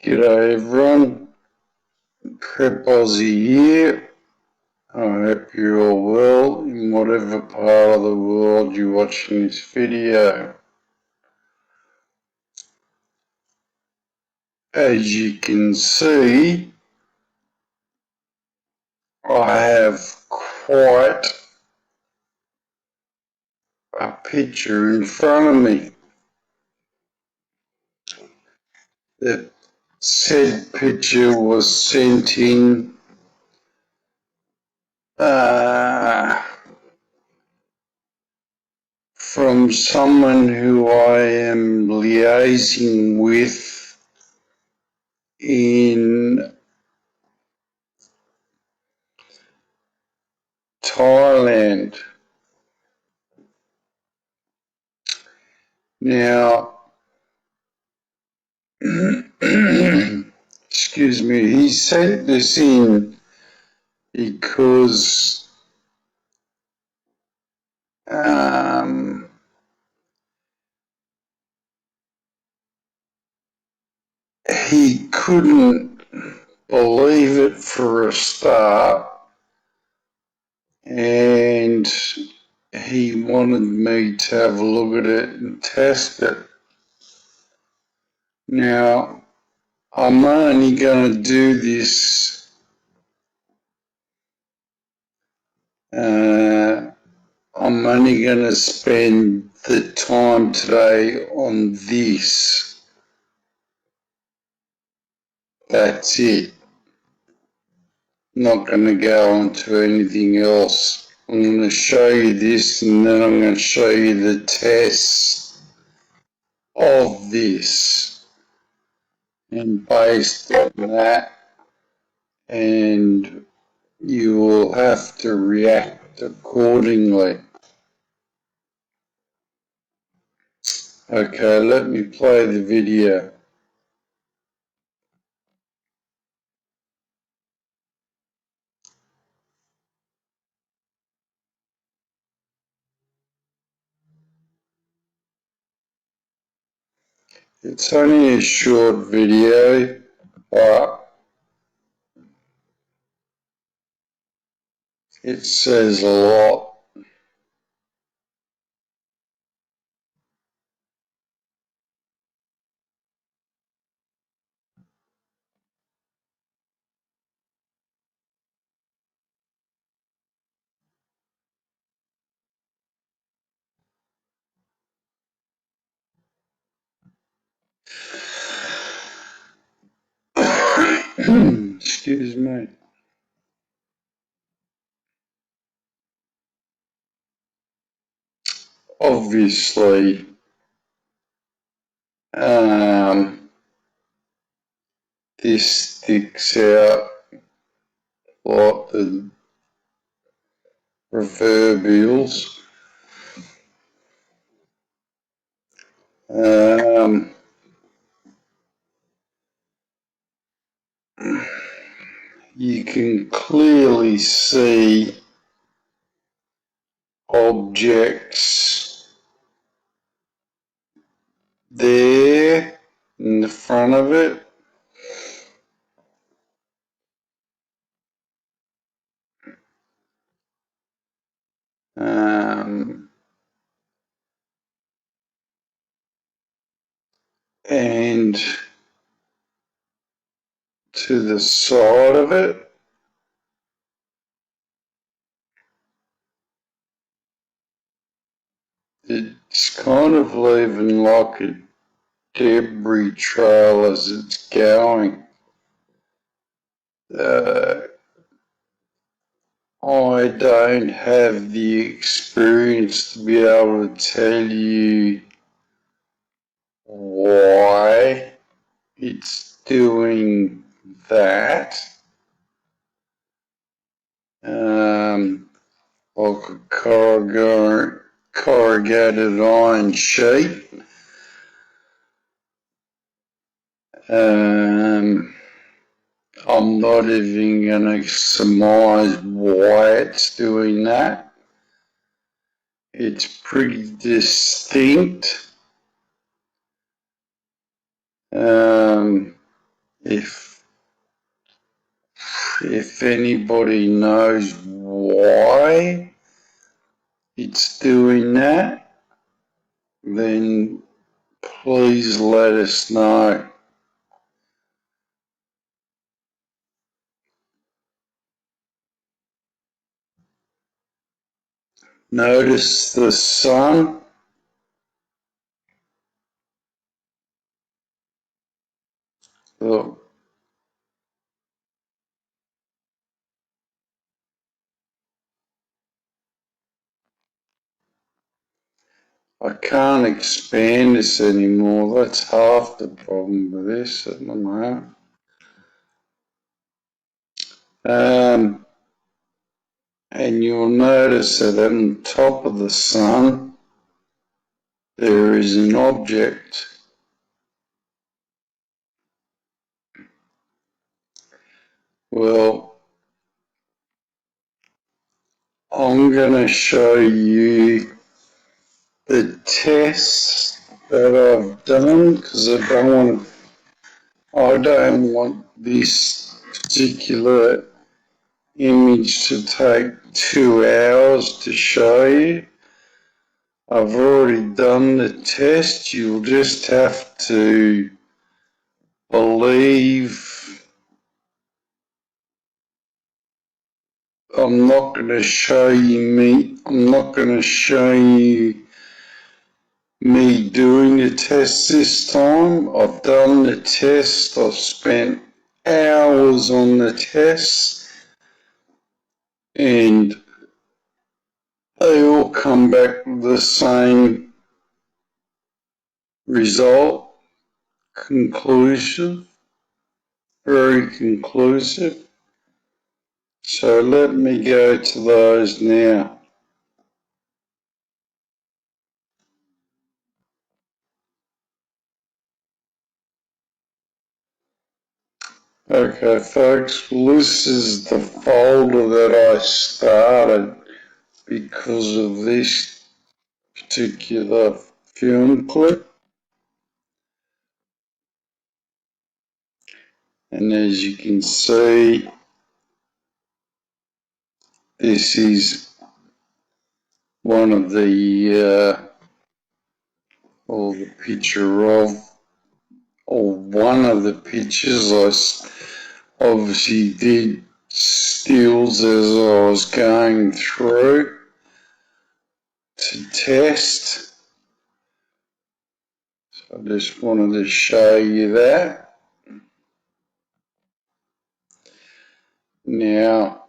G'day everyone, Prep Aussie here. I hope you're all well in whatever part of the world you're watching this video. As you can see, I have quite a picture in front of me. The said picture was sent in from someone who I am liaising with in Thailand. Now, excuse me, he sent this in because he couldn't believe it for a start, and he wanted me to have a look at it and test it. Now, I'm only going to do this I'm only going to spend the time today on this. That's it. Not going to go on to anything else. I'm going to show you this and then I'm going to show you the tests of this. And based on that, and you will have to react accordingly. Okay, let me play the video. It's only a short video, but it says a lot. Excuse me. Obviously, this sticks out like the proverbials. You can clearly see objects there in the front of it. And to the side of it, it's kind of leaving like a debris trail as it's going. I don't have the experience to be able to tell you why it's doing that. Like a corrugated iron sheet. I'm not even going to surmise why it's doing that. It's pretty distinct. If anybody knows why it's doing that, then please let us know. Notice the sun. Look, I can't expand this anymore. That's half the problem with this at the moment. And you'll notice that on top of the sun there is an object. Well, I'm going to show you the tests that I've done because I don't want this particular image to take 2 hours to show you. I've already done the test. You'll just have to believe. I'm not going to show you me doing the test this time. I've done the test. I've spent hours on the test and they all come back with the same result. Conclusive. Very conclusive. So let me go to those now. Okay folks, well, this is the folder that I started because of this particular film clip. And as you can see, this is one of the or the picture of, or one of the pictures. I obviously did stills as I was going through to test. So I just wanted to show you that. Now,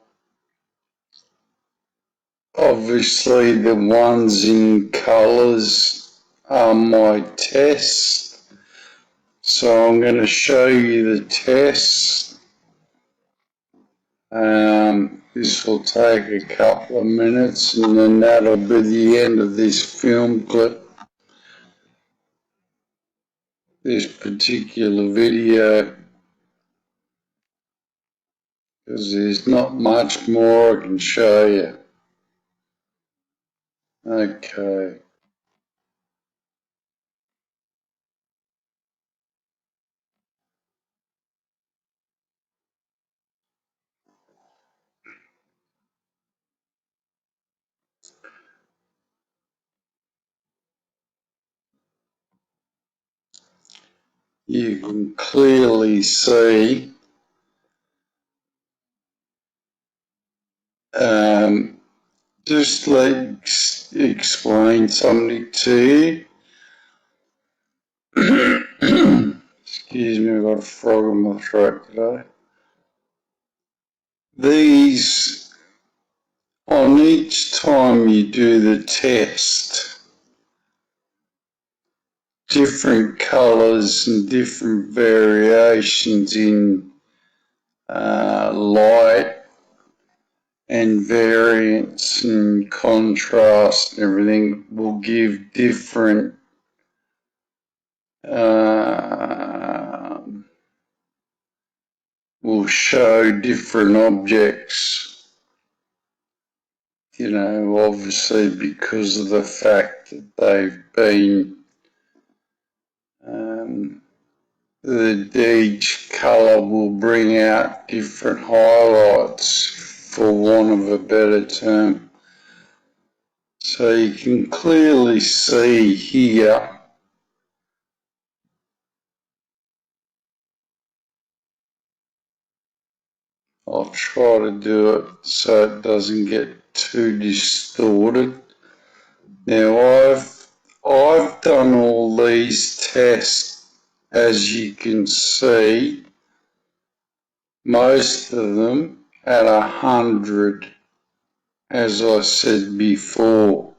obviously the ones in colours are my tests. So I'm going to show you the tests. This will take a couple of minutes and then that'll be the end of this film clip, this particular video, because there's not much more I can show you. Okay. You can clearly see just let explain something to you. Excuse me, I've got a frog in my throat today. These, on each time you do the test, different colours and different variations in light and variance and contrast and everything will give different will show different objects, you know, obviously because of the fact that they've been that each colour will bring out different highlights, for want of a better term. So you can clearly see here I'll try to do it so it doesn't get too distorted. Now I've done all these tests, as you can see, most of them at 100, as I said before.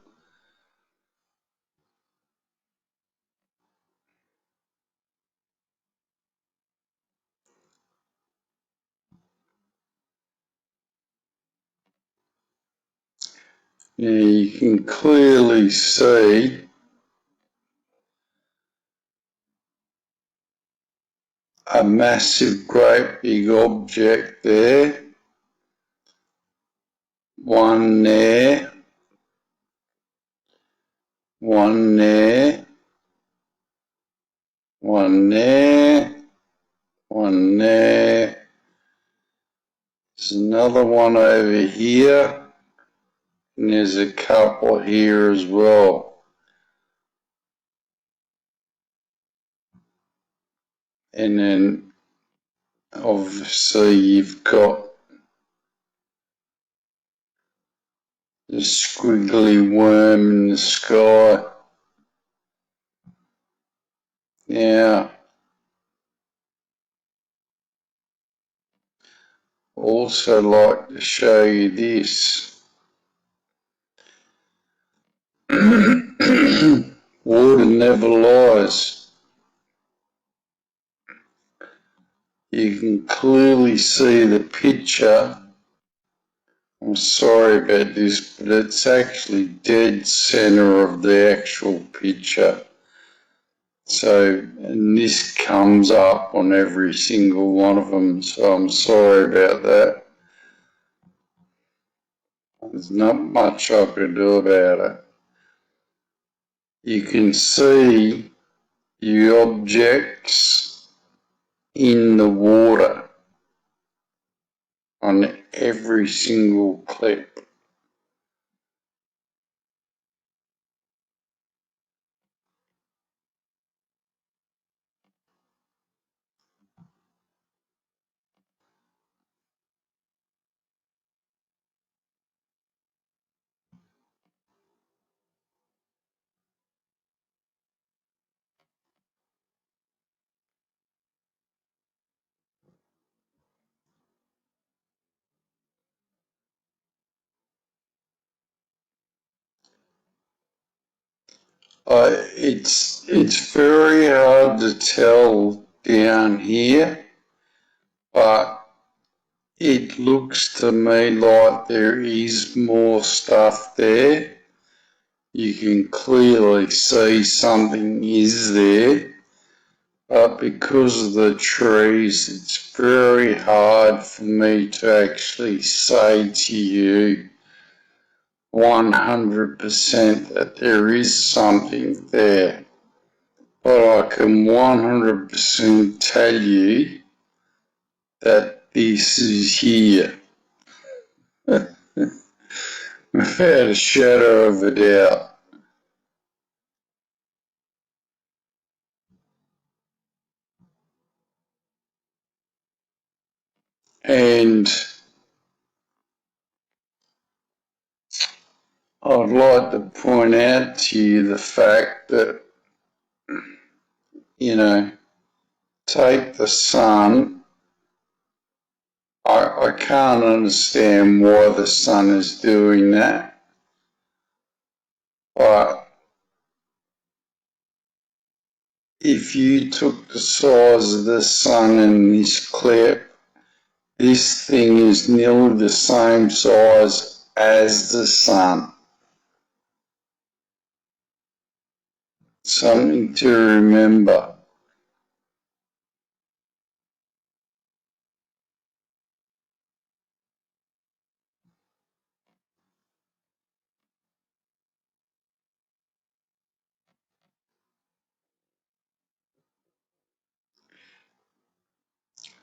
Now you can clearly see a massive, great big object there. One there, one there, one there, one there. There's another one over here, and there's a couple here as well. And then obviously you've got the squiggly worm in the sky. Now, also like to show you this. Water never lies. You can clearly see the picture. I'm sorry about this, but it's actually dead center of the actual picture. So, and this comes up on every single one of them, so I'm sorry about that. There's not much I can do about it. You can see the objects in the water on every single clip. It's very hard to tell down here, but it looks to me like there is more stuff there. You can clearly see something is there, but because of the trees, it's very hard for me to actually say to you 100% that there is something there. But I can 100% tell you that this is here, without a shadow of a doubt. And I'd like to point out to you the fact that, take the sun. I can't understand why the sun is doing that, but if you took the size of the sun in this clip, this thing is nearly the same size as the sun. Something to remember.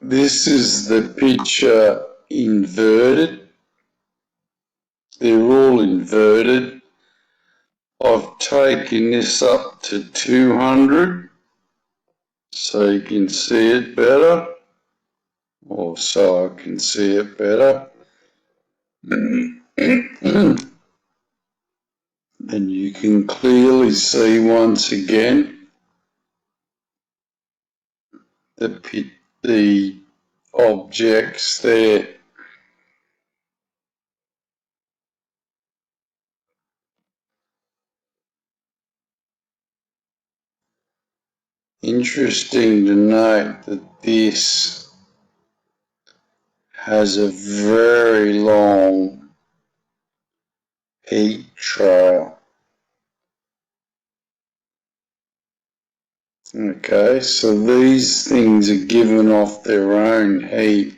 this is the picture inverted. They're all inverted. I've taken this up to 200 so you can see it better, or so I can see it better. And you can clearly see once again the objects there. Interesting to note that this has a very long heat trail. Okay, so these things are giving off their own heat.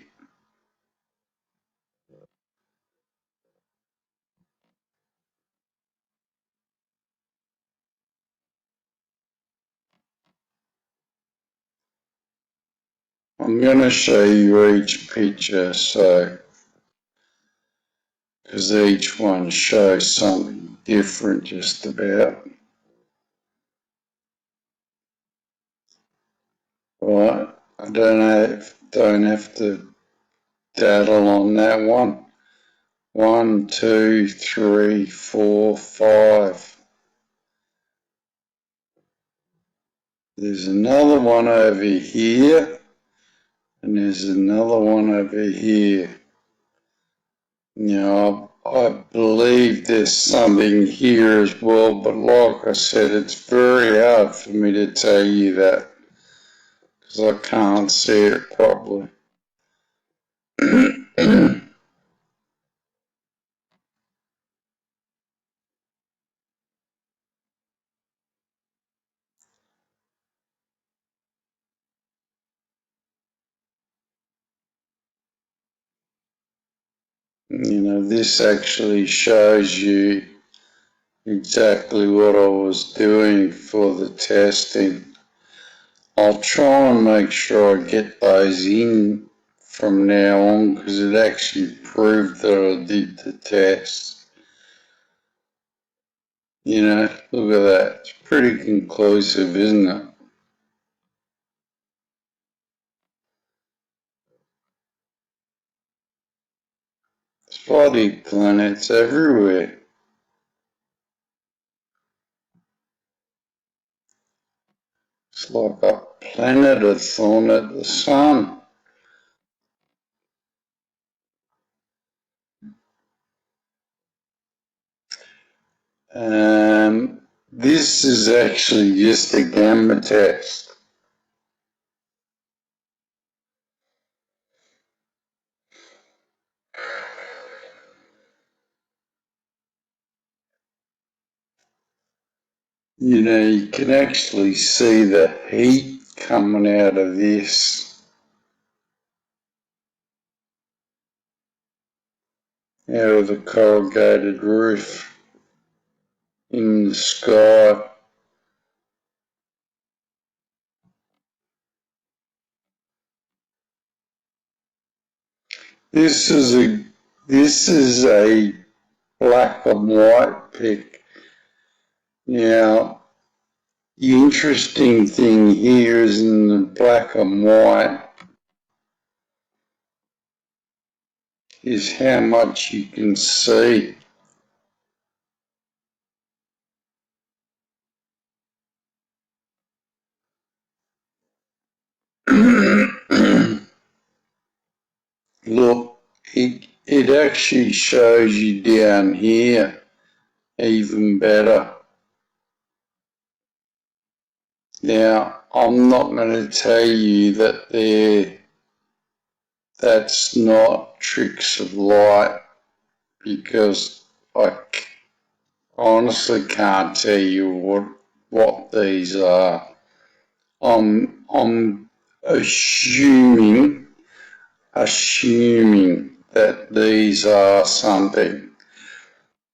I'm going to show you each picture, so because each one shows something different just about. Right, I don't have to daddle on that one. 1, 2, 3, 4, 5. There's another one over here, and there's another one over here. Now, I believe there's something here as well, but like I said, it's very hard for me to tell you that because I can't see it properly. You know, this actually shows you exactly what I was doing for the testing. I'll try and make sure I get those in from now on because it actually proved that I did the test. You know, look at that. It's pretty conclusive, isn't it? Spotty planets everywhere. It's like a planetathon at the sun. This is actually just a gamma test. You know, you can actually see the heat coming out of this, out of the corrugated roof in the sky. This is a black and white pic. Now, the interesting thing here is in the black and white is how much you can see. Look, it actually shows you down here even better. Now, I'm not going to tell you that that's not tricks of light because I honestly can't tell you what these are. I'm assuming that these are something,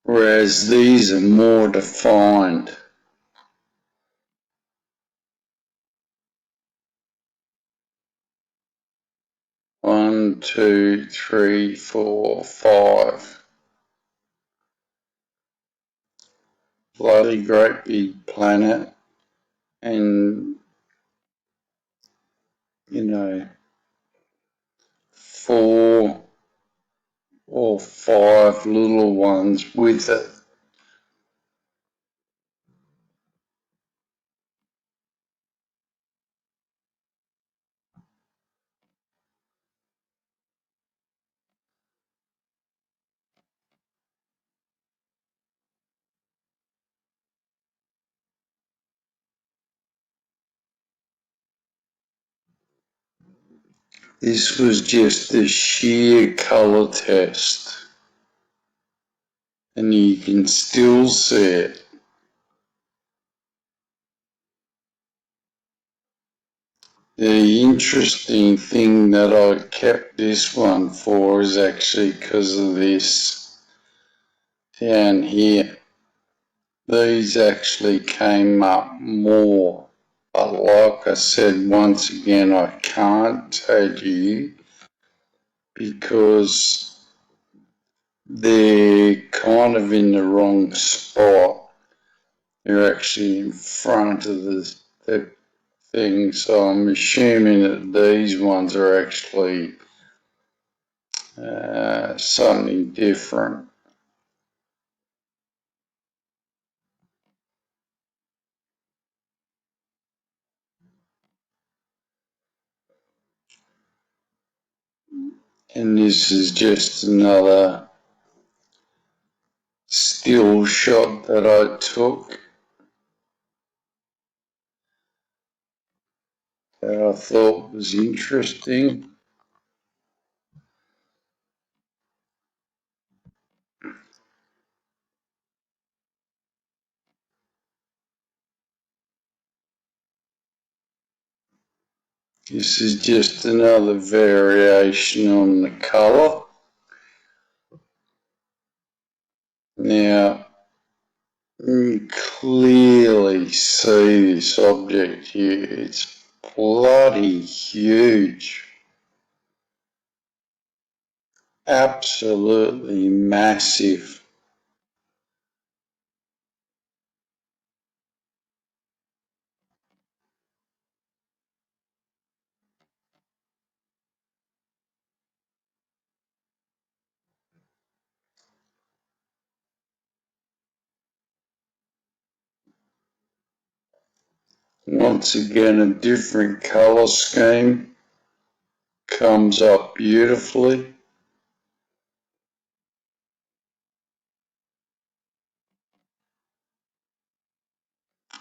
whereas these are more defined. 1, 2, 3, 4, 5. Bloody great big planet, and, you know, 4 or 5 little ones with it. This was just a sheer colour test, and you can still see it. The interesting thing that I kept this one for is actually because of this down here. These actually came up more, but like I said, once again, I can't tell you because they're kind of in the wrong spot. They're actually in front of the thing, so I'm assuming that these ones are actually something different. And this is just another still shot that I took that I thought was interesting. This is just another variation on the colour. Now, you clearly see this object here. It's bloody huge. Absolutely massive. Once again, a different colour scheme comes up beautifully.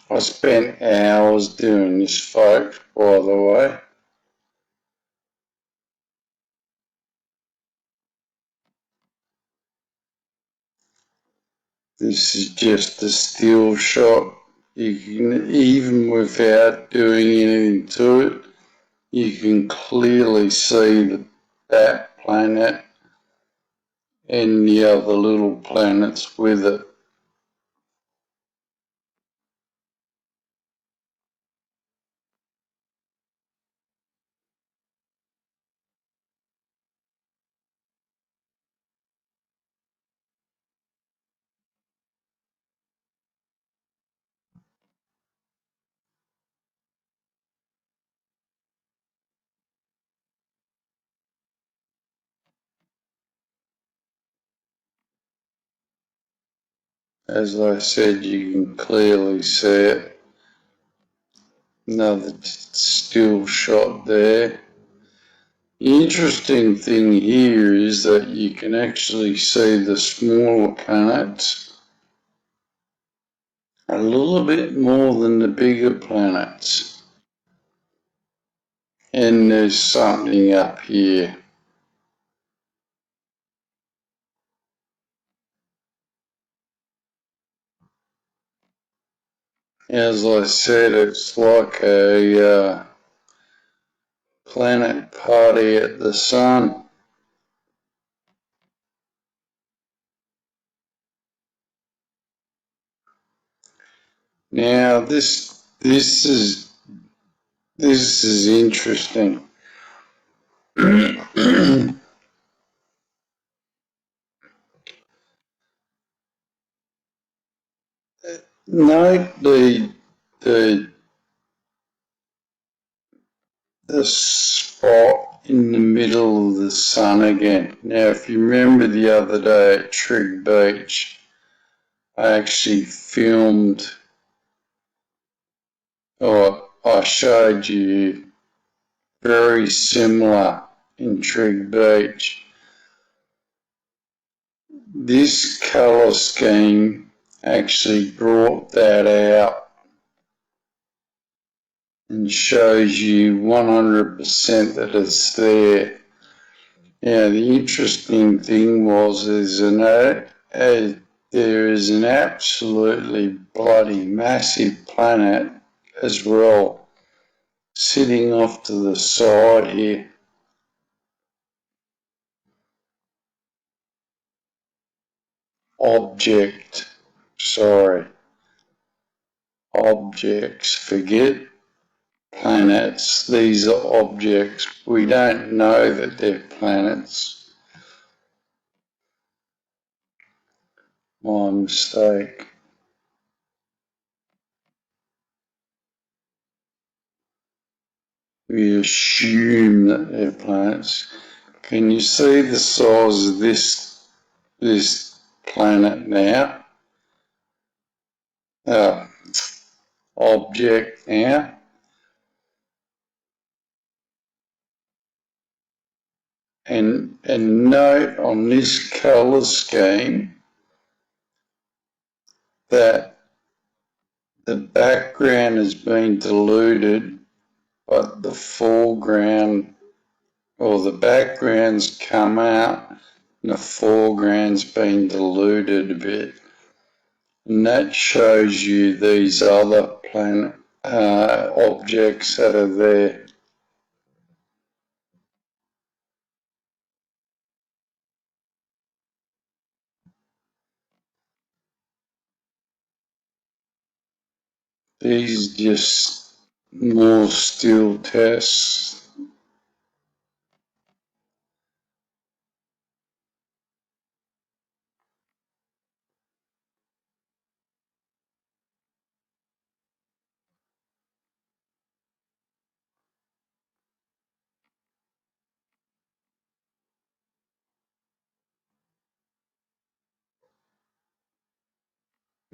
I spent hours doing this, folks, by the way. This is just a still shot. You can, even without doing anything to it, you can clearly see that planet and the other little planets with it. As I said, you can clearly see it. Another still shot there. The interesting thing here is that you can actually see the smaller planets a little bit more than the bigger planets. And there's something up here. As I said, it's like a planet party at the sun. Now this is interesting. note the spot in the middle of the sun again. Now, if you remember the other day at Trig Beach, I actually filmed, or I showed you very similar in Trig Beach. This colour scheme actually brought that out and shows you 100% that it's there. Now, the interesting thing was there is an absolutely bloody massive planet as well sitting off to the side here. Objects, forget planets, these are objects. We don't know that they're planets. My mistake. We assume that they're planets. Can you see the size of this planet now? Object now. And note on this colour scheme that the background has been diluted, but the foreground or the background's come out and the foreground's been diluted a bit. And that shows you these other planet objects that are there. These just more still tests.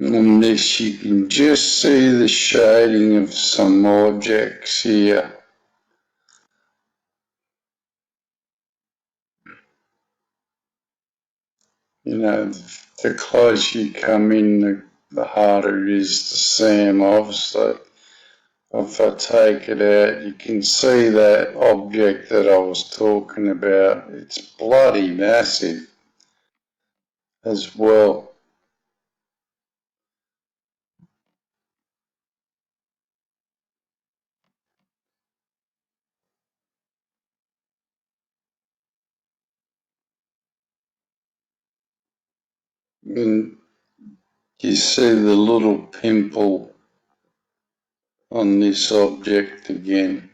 On this you can just see the shading of some objects here. You know, the closer you come in, the harder it is to see them. Obviously, if I take it out, you can see that object that I was talking about. It's bloody massive as well. And you see the little pimple on this object again.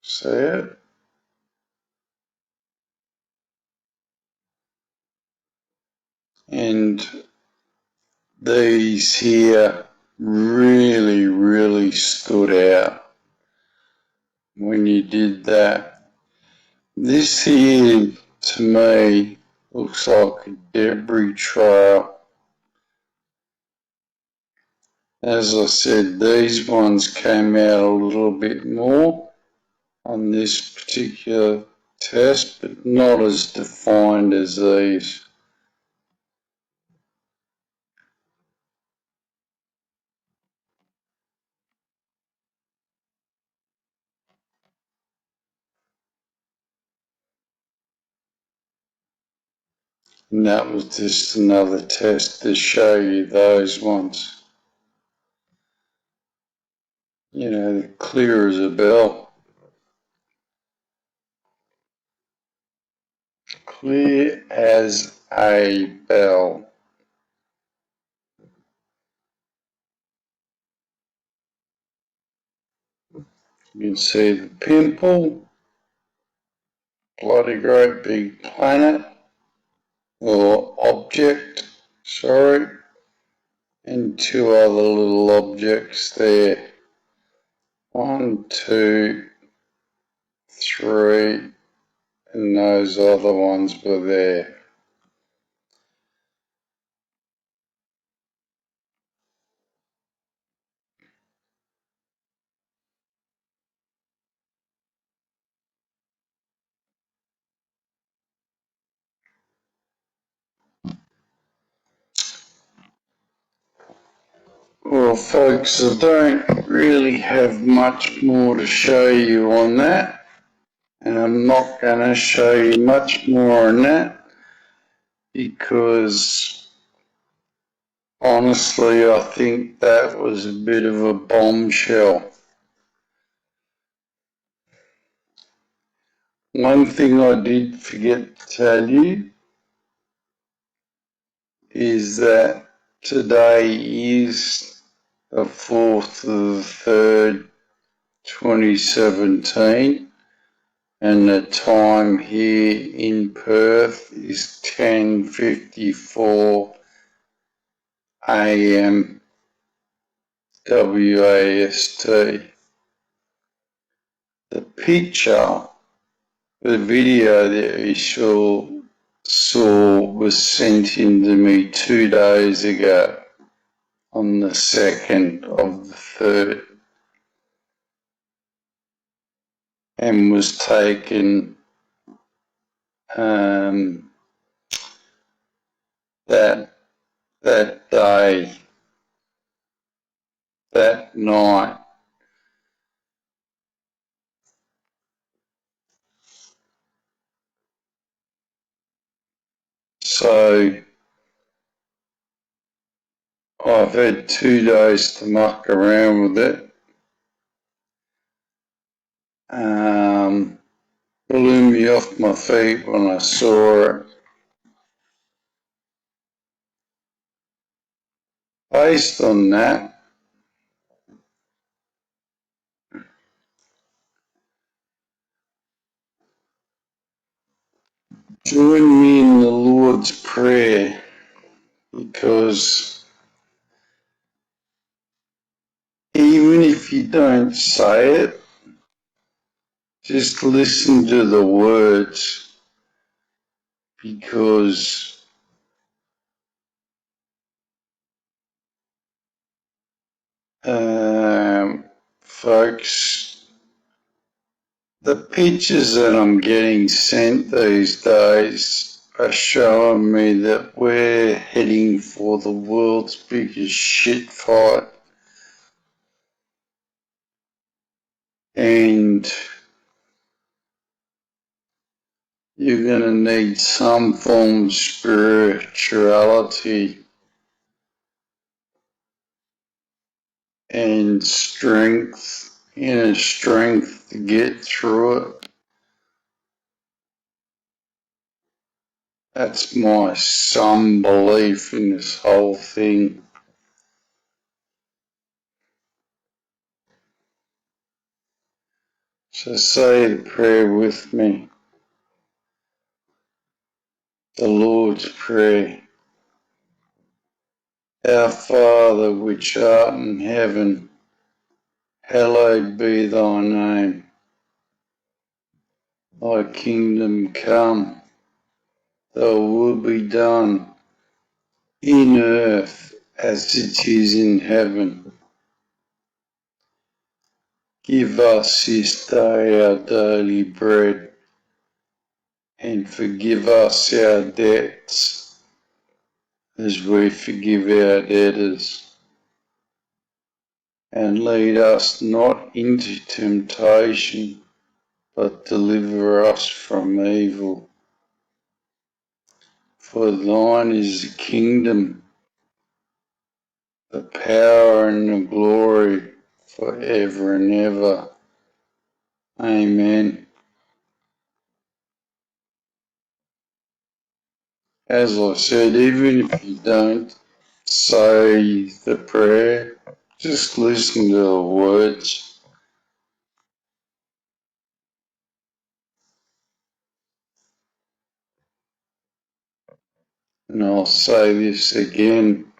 See it? And these here really stood out when you did that. This here, to me, looks like a debris trail. As I said, these ones came out a little bit more on this particular test, but not as defined as these. And that was just another test to show you those ones. You know, clear as a bell. Clear as a bell. You can see the pimple bloody great big planet or object, sorry, and two other little objects there. 1, 2, 3, and those other ones were there. Well, folks, I don't really have much more to show you on that, and I'm not going to show you much more on that because honestly, I think that was a bit of a bombshell. One thing I did forget to tell you is that today is the 4th of the 3rd, 2017, and the time here in Perth is 10:54 a.m. WAST. The picture, the video that you saw was sent in to me 2 days ago on the 2nd of the 3rd and was taken that day, that night. So I've had 2 days to muck around with it. Blew me off my feet when I saw it. Based on that, join me in the Lord's Prayer, because even if you don't say it, just listen to the words, because folks, the pictures that I'm getting sent these days are showing me that we're heading for the world's biggest shit fight. And you're going to need some form of spirituality and inner strength to get through it. That's my some belief in this whole thing. So say the prayer with me. The Lord's Prayer. Our Father which art in heaven, hallowed be thy name. Thy kingdom come, thy will be done in earth as it is in heaven. Give us this day our daily bread, and forgive us our debts as we forgive our debtors. And lead us not into temptation, but deliver us from evil. For thine is the kingdom, the power and the glory forever and ever. Amen. As I said, even if you don't say the prayer, just listen to the words. and I'll say this again,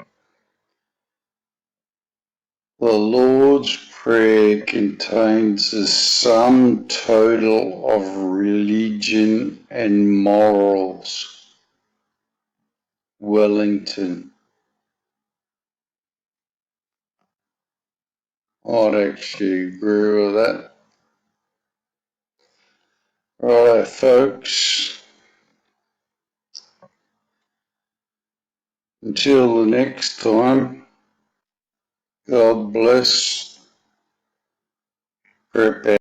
the Lord's Prayer contains the sum total of religion and morals. Wellington. I'd actually agree with that. Righto, folks. Until the next time, God bless. Prepare.